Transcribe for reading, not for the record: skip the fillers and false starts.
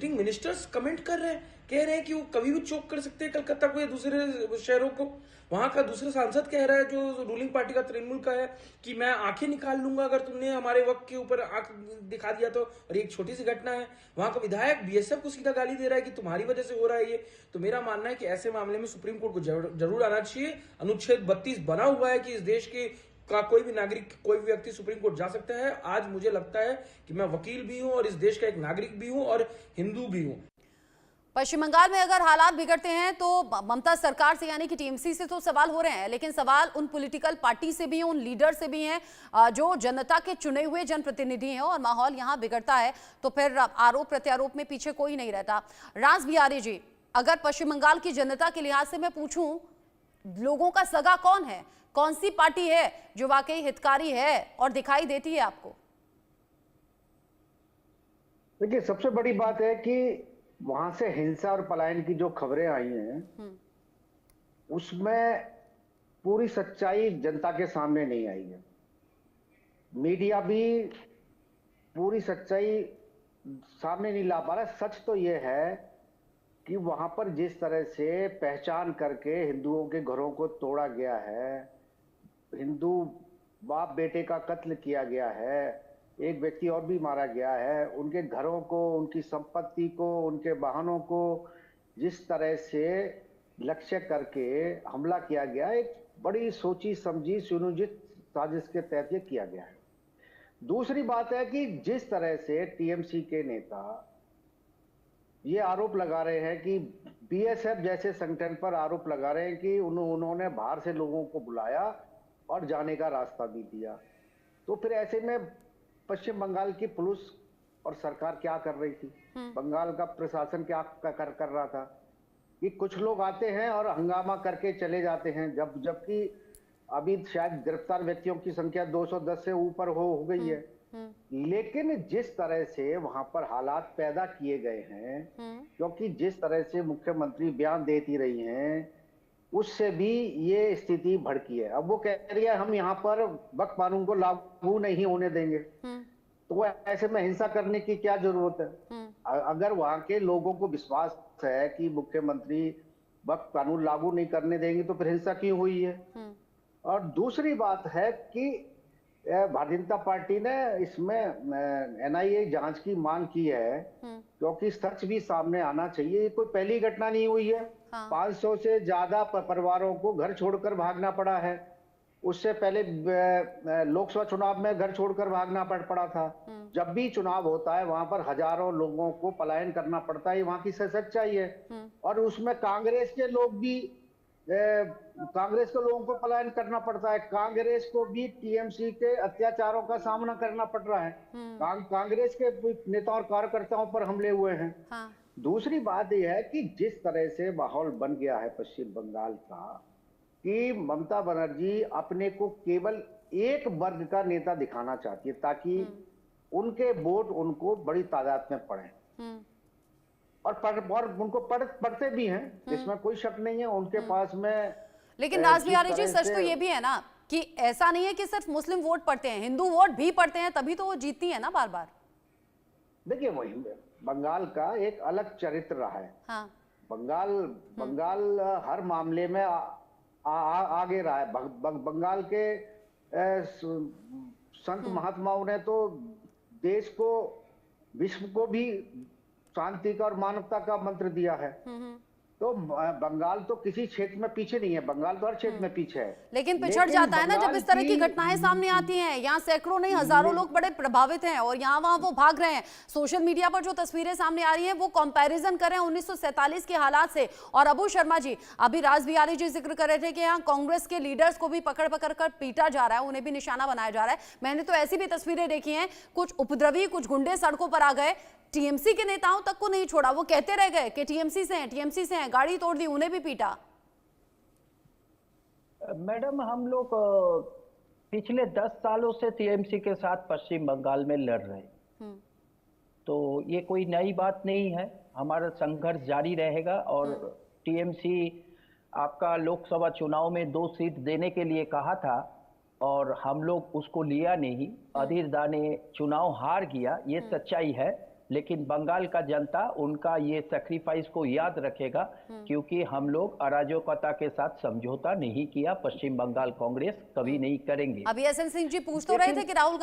Sitting ministers comment कर रहे हैं, कह रहे हैं कि वो कभी भी चोक कर सकते हैं कलकत्ता को या दूसरे शहरों को। वहां का दूसरा सांसद कह रहा है जो रूलिंग पार्टी का तृणमूल का है कि मैं आंखें निकाल लूंगा अगर तुमने हमारे वक्त के ऊपर आंख दिखा दिया तो। और एक छोटी सी घटना है, वहां का विधायक बीएसएफ को सीधा गाली दे रहा है कि तुम्हारी वजह से हो रहा है ये। तो मेरा मानना है कि ऐसे मामले में सुप्रीम कोर्ट को जरूर आना चाहिए। अनुच्छेद 32 बना हुआ है कि इस देश के का कोई भी नागरिक, कोई भी व्यक्ति सुप्रीम कोर्ट जा सकता है। आज मुझे लगता है कि मैं वकील भी हूं और इस देश का एक नागरिक भी हूं और हिंदू भी हूं। पश्चिम बंगाल में अगर हालात बिगड़ते हैं तो ममता सरकार से यानी कि टीएमसी से तो सवाल हो रहे हैं, लेकिन सवाल उन पॉलिटिकल पार्टी से भी हैं, उन लीडर से भी हैं जो जनता के चुने हुए जनप्रतिनिधि हैं। और माहौल यहां बिगड़ता है तो फिर आरोप प्रत्यारोप में पीछे कोई नहीं रहता। राज बिहारी जी, अगर पश्चिम बंगाल की जनता के लिहाज से मैं पूछूं, लोगों का सगा कौन है, कौन सी पार्टी है जो वाकई हितकारी है और दिखाई देती है आपको? देखिए, सबसे बड़ी बात है कि वहां से हिंसा और पलायन की जो खबरें आई हैं उसमें पूरी सच्चाई जनता के सामने नहीं आई है। मीडिया भी पूरी सच्चाई सामने नहीं ला पा रहा। सच तो यह है कि वहां पर जिस तरह से पहचान करके हिंदुओं के घरों को तोड़ा गया है, हिंदू बाप बेटे का कत्ल किया गया है, एक व्यक्ति और भी मारा गया है, उनके घरों को, उनकी संपत्ति को, उनके वाहनों को जिस तरह से लक्ष्य करके हमला किया गया, एक बड़ी सोची समझी सुनियोजित साजिश के तहत ये किया गया है। दूसरी बात है कि जिस तरह से टीएमसी के नेता ये आरोप लगा रहे हैं कि बीएसएफ जैसे संगठन पर आरोप लगा रहे हैं कि उन्होंने बाहर से लोगों को बुलाया और जाने का रास्ता भी दिया, तो फिर ऐसे में पश्चिम बंगाल की पुलिस और सरकार क्या कर रही थी, बंगाल का प्रशासन क्या कर रहा था कि कुछ लोग आते हैं और हंगामा करके चले जाते हैं, जबकि अभी शायद गिरफ्तार व्यक्तियों की संख्या 210 से ऊपर हो गई है। लेकिन जिस तरह से वहां पर हालात पैदा किए गए हैं, क्योंकि जिस तरह से मुख्यमंत्री बयान देती रही हैं, उससे भी ये स्थिति भड़की है। अब वो कह रही है हम यहाँ पर वक्फ कानून को लागू नहीं होने देंगे, तो ऐसे में हिंसा करने की क्या जरूरत है? अगर वहां के लोगों को विश्वास है कि मुख्यमंत्री वक्फ कानून लागू नहीं करने देंगे तो फिर हिंसा क्यों हुई है? और दूसरी बात है कि भारतीय जनता पार्टी ने इसमें एनआईए जांच की मांग की है, क्योंकि सच भी सामने आना चाहिए। ये कोई पहली घटना नहीं हुई है। 500 से ज्यादा परिवारों को घर छोड़कर भागना पड़ा है। उससे पहले लोकसभा चुनाव में घर छोड़कर भागना पड़ा था। जब भी चुनाव होता है वहां पर हजारों लोगों को पलायन करना पड़ता है, वहां की सच्चाई है। और उसमें कांग्रेस के लोग भी, कांग्रेस के लोगों को पलायन करना पड़ता है। कांग्रेस को भी टीएमसी के अत्याचारों का सामना करना पड़ रहा है। कांग्रेस के नेता और कार्यकर्ताओं पर हमले हुए हैं। दूसरी बात यह है कि जिस तरह से माहौल बन गया है पश्चिम बंगाल का कि ममता बनर्जी अपने को केवल एक वर्ग का नेता दिखाना चाहती है ताकि उनके वोट उनको बड़ी तादाद में पड़े, और उनको पढ़ते भी हैं, इसमें कोई शक नहीं है उनके पास में। लेकिन राज बिहारी जी, सच तो ये भी है ना कि ऐसा नहीं है कि सिर्फ मुस्लिम वोट पड़ते हैं, हिंदू वोट भी पड़ते हैं, तभी तो वो जीतती है ना बार बार। देखिए, वही बंगाल का एक अलग चरित्र रहा है। बंगाल हर मामले में आगे रहा है। बंगाल के संत महात्माओं ने तो देश को, विश्व को भी शांति का और मानवता का मंत्र दिया है। तो बंगाल तो किसी क्षेत्र में पीछे नहीं है, बंगाल तो हर क्षेत्र में पीछे है। लेकिन पिछड़ जाता है ना जब इस तरह की घटनाएं सामने आती हैं। यहाँ सैकड़ों नहीं हजारों लोग बड़े प्रभावित हैं और यहाँ वहां वो भाग रहे हैं। सोशल मीडिया पर जो तस्वीरें सामने आ रही हैं वो कंपैरिजन कर रहे हैं 1947 के हालात से। और अबू शर्मा जी, अभी राज बिहारी जी जिक्र कर रहे थे कि यहाँ कांग्रेस के लीडर्स को भी पकड़ कर पीटा जा रहा है, उन्हें भी निशाना बनाया जा रहा है। मैंने तो ऐसी भी तस्वीरें देखी हैं, कुछ उपद्रवी, कुछ गुंडे सड़कों पर आ गए, टीएमसी के नेताओं तक को नहीं छोड़ा, वो कहते रह गए कि टीएमसी से हैं, गाड़ी तोड़ दी, उन्हें भी पीटा। मैडम, हम लोग पिछले 10 सालों से टीएमसी के साथ पश्चिम बंगाल में लड़ रहे हैं, तो ये कोई नई बात नहीं है। हमारा संघर्ष जारी रहेगा। और टीएमसी आपका लोकसभा चुनाव में 2 सीट देने के लिए कहा था और हम लोग उसको लिया नहीं, अधीर दाने चुनाव हार गया, ये सच्चाई है। लेकिन बंगाल का जनता उनका ये सेक्रीफाइस को याद रखेगा, क्योंकि हम लोग अराजकता के साथ समझौता नहीं किया, पश्चिम बंगाल कांग्रेस कभी नहीं करेंगे। अभी एसएन सिंह जी पूछ तो रहे थे कि राहुल गांधी